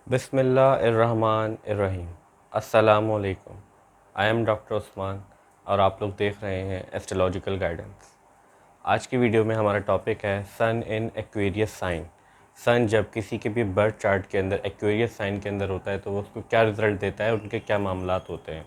बिस्मिल्लाहिर्रहमानिर्रहीम। अस्सलामुअलैकुम। I am doctor Usman और आप लोग देख रहे हैं एस्ट्रोलॉजिकल गाइडेंस। आज की वीडियो में हमारा टॉपिक है सन इन एक्वेरियस साइन। सन जब किसी के भी बर्थ चार्ट के अंदर एक्वेरियस साइन के अंदर होता है तो वो उसको क्या रिज़ल्ट देता है, उनके क्या मामलात होते हैं।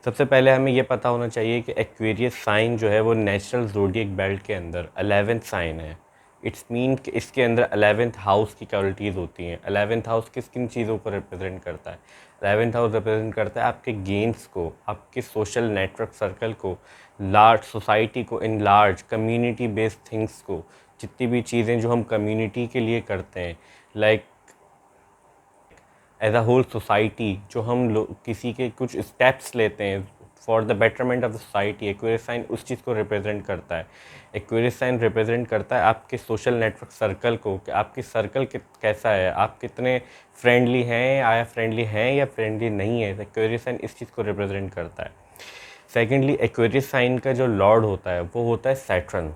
सबसे पहले हमें ये पता होना चाहिए कि एक्वेरियस साइन जो है वो नेचुरल ज़ोडिएक बेल्ट के अंदर 11th साइन है। इट्स मीन कि इसके अंदर 11th हाउस की क्वालिटीज़ होती हैं। 11th हाउस किस किन चीज़ों को रिप्रेजेंट करता है? 11th हाउस रिप्रेजेंट करता है आपके गेन्स को, आपके सोशल नेटवर्क सर्कल को, लार्ज सोसाइटी को, in large community based things को, जितनी भी चीज़ें जो हम कम्युनिटी के लिए करते हैं, like as a whole society, जो हम लोग किसी के कुछ स्टेप्स लेते हैं for the betterment of the society, Aquarius sign उस चीज़ को रिप्रेजेंट करता है। एक्वेरियस साइन रिप्रेजेंट करता है आपके सोशल नेटवर्क सर्कल को, कि आपकी सर्कल कैसा है, आप कितने फ्रेंडली हैं, आया फ्रेंडली हैं या फ्रेंडली नहीं है। एक्वेरियस साइन इस चीज़ को रिप्रेजेंट करता है। सेकेंडली, एक्वेरियस साइन का जो लॉर्ड होता है वो होता है सैटर्न,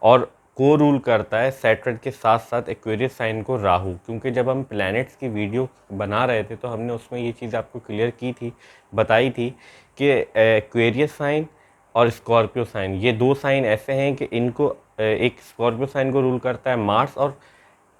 और को रूल करता है सैटर्न के साथ साथ एक्वेरियस साइन को राहु। क्योंकि जब हम प्लैनेट्स की वीडियो बना रहे थे तो हमने उसमें ये चीज़ आपको क्लियर की थी, बताई थी कि एक्वेरियस साइन और स्कॉर्पियो साइन, ये दो साइन ऐसे हैं कि इनको एक स्कॉर्पियो साइन को रूल करता है मार्स और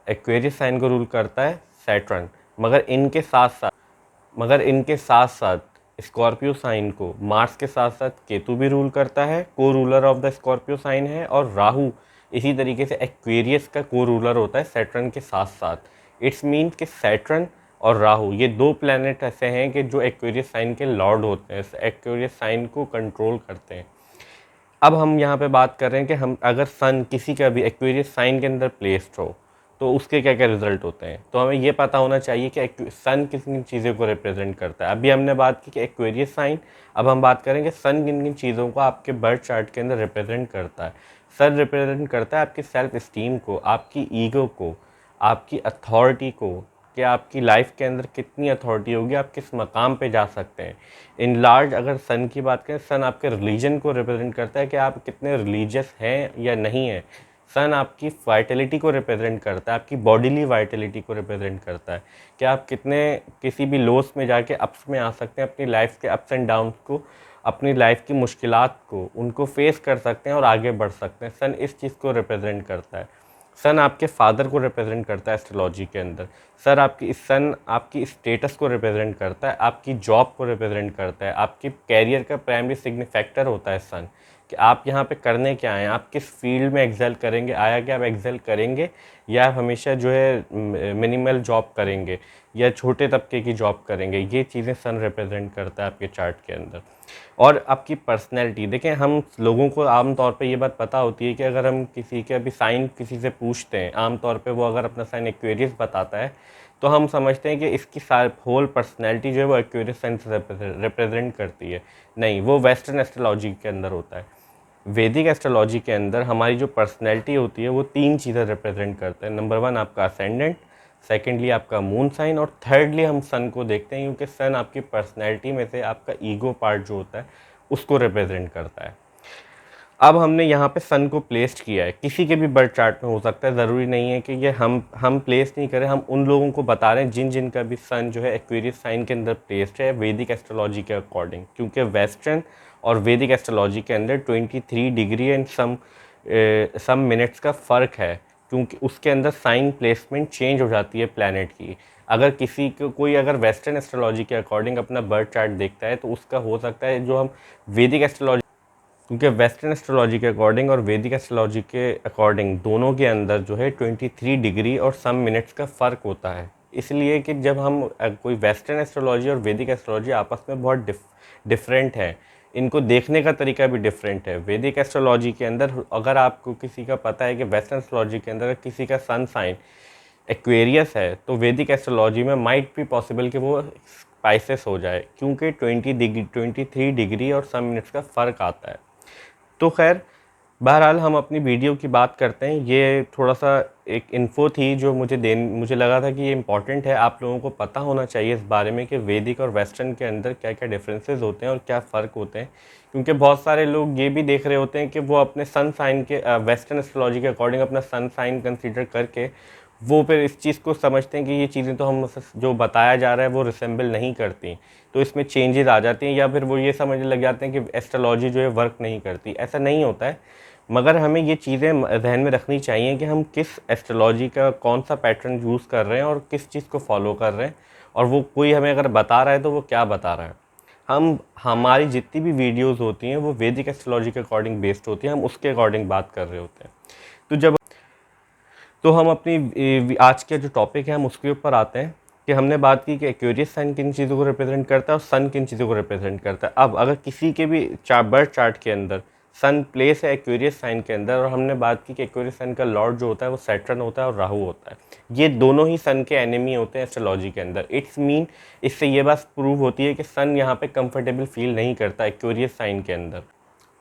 एक्वेरियस साइन को रूल करता है सैटर्न। मगर इनके साथ साथ स्कॉर्पियो साइन को मार्स के साथ साथ केतु भी रूल करता है, co-ruler of the Scorpio sign है, और राहु इसी तरीके से एक्वेरियस का को रूलर होता है सैटर्न के साथ साथ। इट्स मीन कि सैटर्न और राहु ये दो प्लैनेट ऐसे हैं कि जो एक्वेरियस साइन के लॉर्ड होते हैं, एक्वेरियस साइन को कंट्रोल करते हैं। अब हम यहाँ पे बात कर रहे हैं कि हम अगर सन किसी का भी एक्वेरियस साइन के अंदर प्लेस्ड हो तो उसके क्या क्या रिजल्ट होते हैं। तो हमें ये पता होना चाहिए कि सन किन किन चीज़ों को रिप्रेजेंट करता है। अभी हमने बात की कि एक्वेरियस साइन, अब हम बात करेंगे सन किन किन चीज़ों को आपके बर्थ चार्ट के अंदर रिप्रेजेंट करता है। सन रिप्रेजेंट करता है आपकी सेल्फ इस्टीम को, आपकी ईगो को, आपकी अथॉरिटी को, कि आपकी लाइफ के अंदर कितनी अथॉरिटी होगी, आप किस मकाम पे जा सकते हैं। इन लार्ज अगर सन की बात करें, सन आपके रिलीजन को रिप्रेजेंट करता है कि आप कितने रिलीजियस हैं या नहीं हैं। सन आपकी वाइटलिटी को रिप्रेजेंट करता है, आपकी बॉडीली वाइटलिटी को रिप्रेजेंट करता है कि आप कितने किसी भी लोस में जाके अप्स में आ सकते हैं, अपनी लाइफ के अप्स एंड डाउन्स को, अपनी लाइफ की मुश्किलात को, उनको फेस कर सकते हैं और आगे बढ़ सकते हैं। सन इस चीज़ को रिप्रेजेंट करता है। सन आपके फादर को रिप्रेजेंट करता है एस्ट्रोलॉजी के अंदर। सन आपकी स्टेटस को रिप्रेजेंट करता है, आपकी जॉब को रिप्रेजेंट करता है, आपकी कैरियर का प्राइमरी सिग्निफैक्टर होता है सन, कि आप यहाँ पे करने क्या आए हैं, आप किस फील्ड में एक्सेल करेंगे, आया कि आप एक्सेल करेंगे या आप हमेशा जो है मिनिमल जॉब करेंगे या छोटे तबके की जॉब करेंगे। ये चीज़ें सन रिप्रेजेंट करता है आपके चार्ट के अंदर। और आपकी पर्सनैलिटी देखें, हम लोगों को आम तौर पे ये बात पता होती है कि अगर हम किसी के अभी साइन किसी से पूछते हैं, आम तौर पे वो अगर अपना साइन एक्वेरियस बताता है तो हम समझते हैं कि इसकी होल पर्सनैलिटी जो है वो एक्वेरियस साइन से रिप्रेजेंट करती है। नहीं, वो वेस्टर्न एस्ट्रोलॉजी के अंदर होता है। वैदिक एस्ट्रोलॉजी के अंदर हमारी जो पर्सनैलिटी होती है वो तीन चीज़ें रिप्रेजेंट करते हैं। नंबर वन आपका असेंडेंट, सेकेंडली आपका मून साइन, और थर्डली हम सन को देखते हैं, क्योंकि सन आपकी पर्सनैलिटी में से आपका ईगो पार्ट जो होता है उसको रिप्रेजेंट करता है। अब हमने यहाँ पे सन को प्लेस्ड किया है, किसी के भी बर्थ चार्ट में हो सकता है, ज़रूरी नहीं है कि ये हम प्लेस नहीं करें, हम उन लोगों को बता रहे हैं जिन जिन का भी सन जो है एक्वेरियस साइन के अंदर प्लेस्ड है वैदिक एस्ट्रोलॉजी के अकॉर्डिंग। क्योंकि वेस्टर्न और वैदिक एस्ट्रोलॉजी के अंदर 23 डिग्री एंड सम मिनट्स का फ़र्क है, क्योंकि उसके अंदर साइन प्लेसमेंट चेंज हो जाती है प्लैनेट की। अगर किसी को कोई अगर वेस्टर्न एस्ट्रोलॉजी के अकॉर्डिंग अपना बर्थ चार्ट देखता है तो उसका हो सकता है जो हम वैदिक एस्ट्रोलॉजी, क्योंकि वेस्टर्न एस्ट्रोलॉजी के अकॉर्डिंग और वैदिक एस्ट्रोलॉजी के अकॉर्डिंग दोनों के अंदर जो है 23 डिग्री और सम मिनट्स का फ़र्क होता है। इसलिए कि जब हम कोई वेस्टर्न एस्ट्रोलॉजी और वैदिक एस्ट्रोलॉजी आपस में बहुत डिफरेंट है, इनको देखने का तरीका भी डिफरेंट है। वैदिक एस्ट्रोलॉजी के अंदर अगर आपको किसी का पता है कि वेस्टर्न एस्ट्रोलॉजी के अंदर किसी का सन साइन एक्वेरियस है तो वैदिक एस्ट्रोलॉजी में माइट भी पॉसिबल कि वो स्पाइसेस हो जाए, क्योंकि 23 डिग्री और सम मिनट्स का फ़र्क आता है। तो खैर, बहरहाल हम अपनी वीडियो की बात करते हैं। ये थोड़ा सा एक इन्फो थी जो मुझे लगा था कि ये इम्पॉर्टेंट है, आप लोगों को पता होना चाहिए इस बारे में कि वैदिक और वेस्टर्न के अंदर क्या क्या डिफरेंसेस होते हैं और क्या फ़र्क होते हैं। क्योंकि बहुत सारे लोग ये भी देख रहे होते हैं कि वो अपने सन साइन के वेस्टर्न एस्ट्रोलॉजी के अकॉर्डिंग अपना सन साइन कंसीडर करके वो फिर इस चीज़ को समझते हैं कि ये चीज़ें तो हम जो बताया जा रहा है वो रिसेंबल नहीं करती, तो इसमें चेंजेस आ जाते हैं, या फिर वो ये समझने लग जाते हैं कि एस्ट्रोलॉजी जो है वर्क नहीं करती। ऐसा नहीं होता है, मगर हमें ये चीज़ें ध्यान में रखनी चाहिए कि हम किस एस्ट्रोलॉजी का कौन सा पैटर्न यूज़ कर रहे हैं और किस चीज़ को फॉलो कर रहे हैं, और वो कोई हमें अगर बता रहा है तो वो क्या बता रहा है। हम हमारी जितनी भी वीडियोस होती हैं वो वैदिक एस्ट्रोलॉजी के अकॉर्डिंग बेस्ड होती हैं, हम उसके अकॉर्डिंग बात कर रहे होते हैं। तो हम अपनी आज के जो टॉपिक है हम उसके ऊपर आते हैं कि हमने बात की कि एक्वेरियस साइन किन चीज़ों को रिप्रेजेंट करता है और सन किन चीज़ों को रिप्रेजेंट करता है। अब अगर किसी के भी बर्थ चार्ट के अंदर सन प्लेस है एक्वेरियस साइन के अंदर, और हमने बात की कि एक्वेरियस साइन का लॉर्ड जो होता है वो सैटर्न होता है और राहु होता है, ये दोनों ही सन के एनिमी होते हैं एस्ट्रोलॉजी के अंदर। इट्स मीन इससे ये बात प्रूव होती है कि सन यहाँ पे कंफर्टेबल फील नहीं करता एक्वेरियस साइन के अंदर।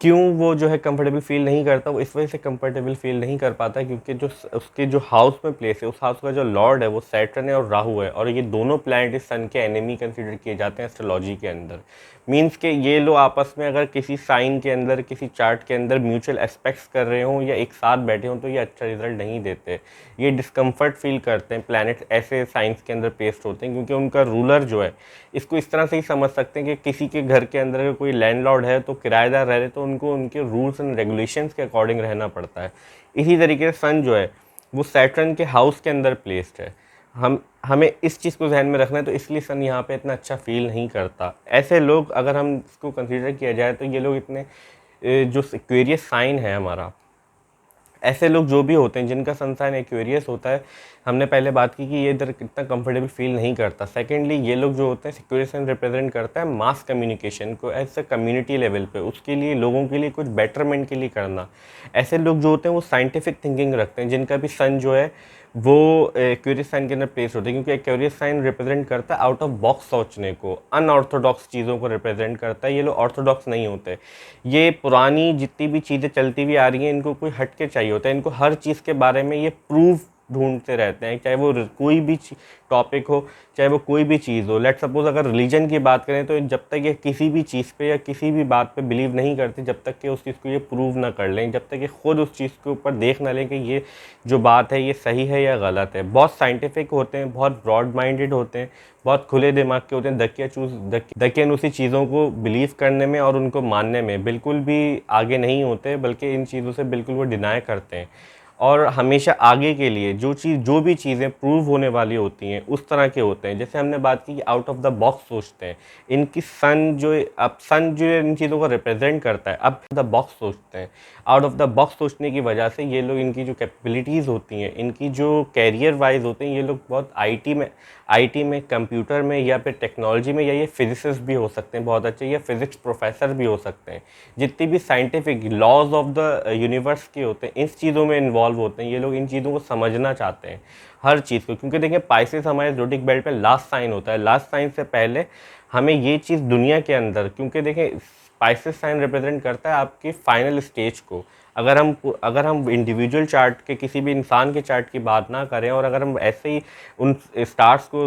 क्यों वो जो है कंफर्टेबल फील नहीं करता, वो इस वजह से कंफर्टेबल फील नहीं कर पाता क्योंकि जो उसके जो हाउस में प्लेस है, उस हाउस का जो लॉर्ड है वो सैटर्न है और राहु है, और ये दोनों प्लैनेट इस सन के एनिमी कंसीडर किए जाते हैं एस्ट्रोलॉजी के अंदर। मीन्स के ये लोग आपस में अगर किसी साइन के अंदर, किसी चार्ट के अंदर म्यूचुअल एस्पेक्ट्स कर रहे हों या एक साथ बैठे हों तो ये अच्छा रिजल्ट नहीं देते। ये डिस्कम्फर्ट फील करते हैं प्लैनेट ऐसे साइंस के अंदर पेस्ट होते हैं, क्योंकि उनका रूलर जो है, इसको इस तरह से ही समझ सकते हैं कि किसी के घर के अंदर अगर कोई लैंडलॉर्ड है तो किराएदार रह रहे तो उनको उनके रूल्स एंड रेगुलेशंस के अकॉर्डिंग रहना पड़ता है। इसी तरीके से सन जो है वो सैटर्न के हाउस के अंदर प्लेस्ड है। हमें इस चीज़ को ध्यान में रखना है, तो इसलिए सन यहाँ पे इतना अच्छा फील नहीं करता। ऐसे लोग अगर हम इसको कंसीडर किया जाए तो ये लोग इतने जो एक्वेरियस साइन है हमारा, ऐसे लोग जो भी होते हैं जिनका सन साइन एक्वेरियस होता है, हमने पहले बात की कि ये इधर इतना कंफर्टेबल फील नहीं करता। सेकेंडली ये लोग जो होते हैं, एक्वेरियस साइन रिप्रेजेंट करता है मास कम्युनिकेशन को एज ए कम्युनिटी लेवल पे, उसके लिए लोगों के लिए कुछ बेटरमेंट के लिए करना। ऐसे लोग जो होते हैं वो साइंटिफिक थिंकिंग रखते हैं, जिनका भी सन जो है वो एक्वेरियस साइन के अंदर प्लेस होते हैं, क्योंकि एक्वेरियस साइन रिप्रेजेंट करता है आउट ऑफ बॉक्स सोचने को, अनऑर्थोडॉक्स चीज़ों को रिप्रेजेंट करता है। ये लोग ऑर्थोडॉक्स नहीं होते, ये पुरानी जितनी भी चीज़ें चलती हुई आ रही हैं इनको कोई हट के चाहिए होता है, इनको हर चीज़ के बारे में ये प्रूफ ढूंढते रहते हैं, चाहे वो कोई भी टॉपिक हो, चाहे वो कोई भी चीज़ हो। लेट सपोज अगर रिलीजन की बात करें तो जब तक ये किसी भी चीज़ पे या किसी भी बात पे बिलीव नहीं करते जब तक कि उस चीज़ को ये प्रूव ना कर लें, जब तक ये खुद उस चीज़ के ऊपर देख ना लें कि ये जो बात है ये सही है या गलत है। बहुत साइंटिफिक होते हैं, बहुत ब्रॉड माइंडेड होते हैं, बहुत खुले दिमाग के होते हैं, दकियानूसी चीज़ों को बिलीव करने में और उनको मानने में बिल्कुल भी आगे नहीं होते, बल्कि इन चीज़ों से बिल्कुल वो डिनाई करते हैं, और हमेशा आगे के लिए जो भी चीज़ें प्रूव होने वाली होती हैं उस तरह के होते हैं। जैसे हमने बात की कि आउट ऑफ द बॉक्स सोचते हैं, इनकी सन जो इन चीज़ों को रिप्रेजेंट करता है, अब द बॉक्स सोचते हैं। आउट ऑफ द बॉक्स सोचने की वजह से ये लोग, इनकी जो कैपेबिलिटीज़ होती हैं, इनकी जो कैरियर वाइज होते हैं, ये लोग बहुत आईटी में, कंप्यूटर में, या फिर टेक्नोलॉजी में, या ये फिजिसिस्ट भी हो सकते हैं बहुत अच्छे, या फिजिक्स प्रोफेसर भी हो सकते हैं। जितनी भी scientific laws of the universe के होते हैं इस चीज़ों में इन्वॉल्व होते हैं। ये लोग इन चीज़ों को समझना चाहते हैं, हर चीज़ को, क्योंकि देखिए पाइसेस हमारे ज़ोडिक बेल्ट पे लास्ट साइन होता है। लास्ट साइन से पहले हमें ये चीज़ दुनिया के अंदर, क्योंकि देखें स्पाइसेस साइन रिप्रेजेंट करता है आपकी फाइनल स्टेज को। अगर हम इंडिविजुअल चार्ट के, किसी भी इंसान के चार्ट की बात ना करें, और अगर हम ऐसे ही उन स्टार्स को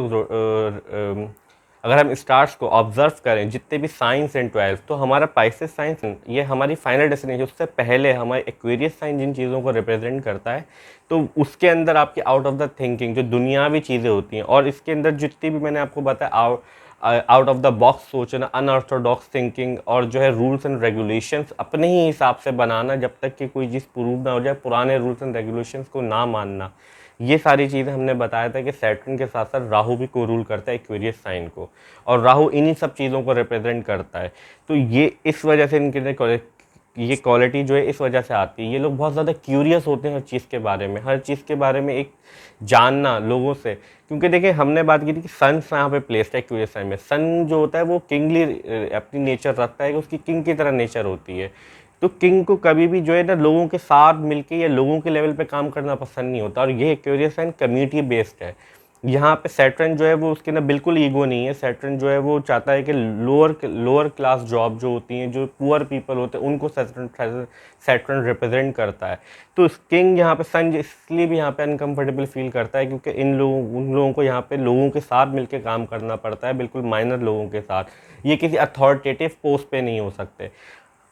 अगर हम स्टार्स को ऑब्जर्व करें, जितने भी साइंस एंड 12, तो हमारा पाइसेस साइंस ये हमारी फाइनल डेस्टिनेशन, उससे पहले हमारे एक्वेरियस साइन जिन चीज़ों को रिप्रेजेंट करता है, तो उसके अंदर आपकी आउट ऑफ द थिंकिंग जो दुनियावी चीज़ें होती हैं, और इसके अंदर जितनी भी मैंने आपको बताया आउट ऑफ द बॉक्स सोचना, अनऑर्थोडॉक्स थिंकिंग, और जो है रूल्स एंड रेगुलेशंस अपने ही हिसाब से बनाना, जब तक कि कोई चीज़ प्रूव ना हो जाए, पुराने रूल्स एंड रेगुलेशंस को ना मानना, ये सारी चीज़ें हमने बताया था कि सैटर्न के साथ साथ राहु भी को रूल करता है एक्वेरियस साइन को, और राहु इन्हीं सब चीज़ों को रिप्रेजेंट करता है। तो ये इस वजह से इनके ये क्वालिटी जो है इस वजह से आती है। ये लोग बहुत ज़्यादा क्यूरियस होते हैं हर चीज़ के बारे में, हर चीज़ के बारे में एक जानना लोगों से, क्योंकि देखिए हमने बात की थी कि सन यहाँ पे प्लेस्ड है एक्वेरियस साइन में। सन जो होता है वो किंगली अपनी नेचर रखता है, कि उसकी किंग की तरह नेचर होती है। तो किंग को कभी भी जो है ना लोगों के साथ मिलके या लोगों के लेवल पे काम करना पसंद नहीं होता, और ये एक्वेरियस साइन कम्युनिटी बेस्ड है। यहाँ पे सैटर्न जो है वो उसके ना बिल्कुल ईगो नहीं है। सैटर्न जो है वो चाहता है कि लोअर क्लास जॉब जो होती हैं, जो पुअर पीपल होते हैं, उनको सैटर्न रिप्रेजेंट करता है। तो किंग यहाँ पे सन इसलिए भी यहाँ पे अनकंफर्टेबल फील करता है, क्योंकि उन लोगों को यहाँ पे लोगों के साथ मिलकर काम करना पड़ता है, बिल्कुल माइनर लोगों के साथ। ये किसी अथॉरिटेटिव पोस्ट पे नहीं हो सकते।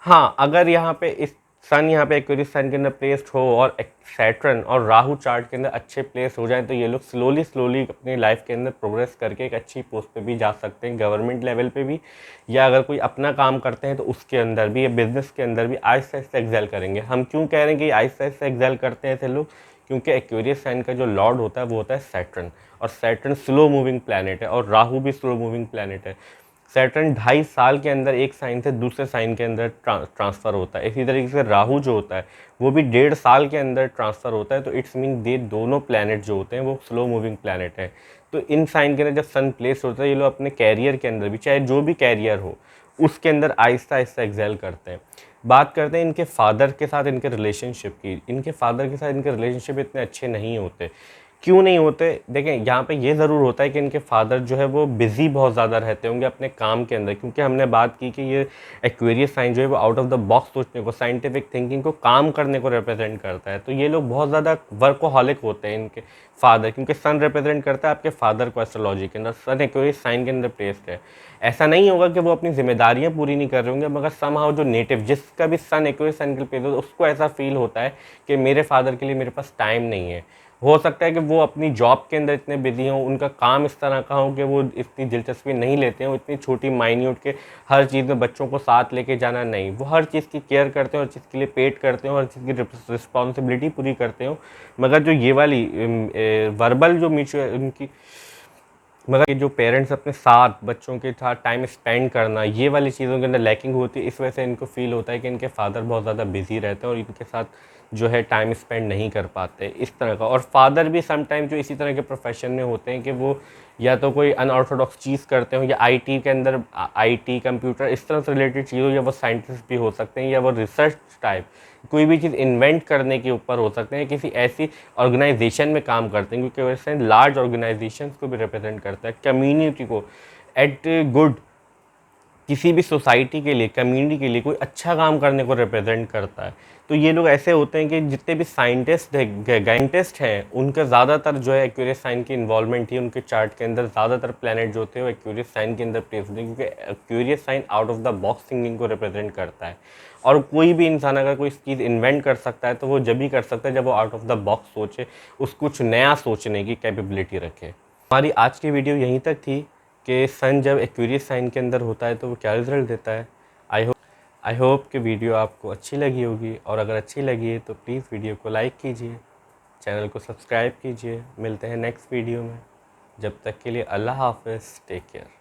हाँ, अगर यहाँ पे इस सन यहाँ पे एक्वेरियस साइन के अंदर प्लेस्ड हो और सैटर्न और राहु चार्ट के अंदर अच्छे प्लेस हो जाए तो ये लोग स्लोली अपनी लाइफ के अंदर प्रोग्रेस करके एक अच्छी पोस्ट पे भी जा सकते हैं, गवर्नमेंट लेवल पे भी, या अगर कोई अपना काम करते हैं तो उसके अंदर भी, या बिजनेस के अंदर भी आहिस्ता आहिस्ता एक्सेल करेंगे। हम क्यों कह रहे हैं कि आहिस्ता आहिस्ता एक्सेल करते हैं ऐसे लोग? क्योंकि एक्वेरियस साइन का जो लॉर्ड होता है वो होता है सैटर्न, और सैटर्न स्लो मूविंग प्लैनेट है और राहु भी स्लो मूविंग प्लैनेट है। सैटर्न 2.5 साल के अंदर एक साइन से दूसरे साइन के अंदर ट्रांसफ़र होता है। इसी तरीके से राहु जो होता है वो भी 1.5 साल के अंदर ट्रांसफ़र होता है। तो इट्स मीन ये दोनों प्लैनेट जो होते हैं वो स्लो मूविंग प्लैनेट है। तो इन साइन के अंदर जब सन प्लेस होता है ये लोग अपने कैरियर के अंदर भी, चाहे जो भी कैरियर हो, उसके अंदर आहिस्ता आहिस्ता एक्सेल करते हैं। बात करते हैं इनके फादर के साथ इनके रिलेशनशिप की। इनके फादर के साथ इनके रिलेशनशिप इतने अच्छे नहीं होते। क्यों नहीं होते? देखें, यहाँ पे ये ज़रूर होता है कि इनके फादर जो है वो बिज़ी बहुत ज़्यादा रहते होंगे अपने काम के अंदर, क्योंकि हमने बात की कि ये एक्वेरियस साइन जो है वो आउट ऑफ द बॉक्स सोचने को, साइंटिफिक थिंकिंग को, काम करने को रिप्रेजेंट करता है। तो ये लोग बहुत ज़्यादा वर्कोहॉलिक होते हैं इनके फादर, क्योंकि सन रिप्रेजेंट करता है आपके फादर को एस्ट्रोलॉजी के अंदर। सन एक्वेरियस साइन के अंदर प्लेस्ड है। ऐसा नहीं होगा कि वो अपनी जिम्मेदारियां पूरी नहीं कर रहे होंगे, मगर समहाउ जो नेटिव जिसका भी सन एक्वेरियस साइन के प्लेस हो उसको ऐसा फील होता है कि मेरे फादर के लिए मेरे पास टाइम नहीं है। हो सकता है कि वो अपनी जॉब के अंदर इतने बिजी हों, उनका काम इस तरह का हो कि वो इतनी दिलचस्पी नहीं लेते हैं, वो इतनी छोटी माइन्यूट के हर चीज़ में बच्चों को साथ लेके जाना नहीं, वो हर चीज़ की केयर करते हैं, हर चीज़ के लिए पेड करते हो, हर चीज़ की रिस्पॉन्सिबिलिटी पूरी करते हो। मगर जो ये वाली वर्बल जो म्यूचुअल उनकी, मगर ये जो पेरेंट्स अपने साथ बच्चों के साथ टाइम स्पेंड करना, ये वाली चीज़ों के अंदर लैकिंग होती है। इस वजह से इनको फील होता है कि इनके फादर बहुत ज़्यादा बिजी रहते हैं और इनके साथ जो है टाइम स्पेंड नहीं कर पाते इस तरह का। और फादर भी समटाइम जो इसी तरह के प्रोफेशन में होते हैं कि वो या तो कोई अनऑर्थोडॉक्स चीज़ करते हो, या आईटी के अंदर आईटी कंप्यूटर इस तरह से रिलेटेड चीज़ हो, या वो साइंटिस्ट भी हो सकते हैं, या वो रिसर्च टाइप कोई भी चीज़ इन्वेंट करने के ऊपर हो सकते हैं, किसी ऐसी ऑर्गेनाइजेशन में काम करते हैं, क्योंकि वैसे लार्ज ऑर्गेनाइजेशंस को भी रिप्रेजेंट करता है, कम्युनिटी को एट गुड, किसी भी सोसाइटी के लिए, कम्युनिटी के लिए कोई अच्छा काम करने को रिप्रेजेंट करता है। तो ये लोग ऐसे होते हैं कि जितने भी साइंटिस्ट हैं उनका ज़्यादातर जो है एक्वेरियस साइन की इन्वॉल्वमेंट ही उनके चार्ट के अंदर, ज़्यादातर प्लैनेट जो होते हैं वो एक्वेरियस साइन के अंदर प्लेस होते हैं, क्योंकि Aquarius sign out of the box thinking को रिप्रेजेंट करता है। और कोई भी इंसान अगर कोई चीज़ इन्वेंट कर सकता है तो वो जब भी कर सकता है जब वो आउट ऑफ द बॉक्स सोचे, उस कुछ नया सोचने की कैपेबिलिटी रखे। हमारी आज की वीडियो यहीं तक थी कि सन जब एक्वेरियस साइन के अंदर होता है तो वो क्या रिजल्ट देता है। आई होप कि वीडियो आपको अच्छी लगी होगी, और अगर अच्छी लगी है तो प्लीज़ वीडियो को लाइक कीजिए, चैनल को सब्सक्राइब कीजिए। मिलते हैं नेक्स्ट वीडियो में, जब तक के लिए अल्लाह हाफ़िज़, टेक केयर।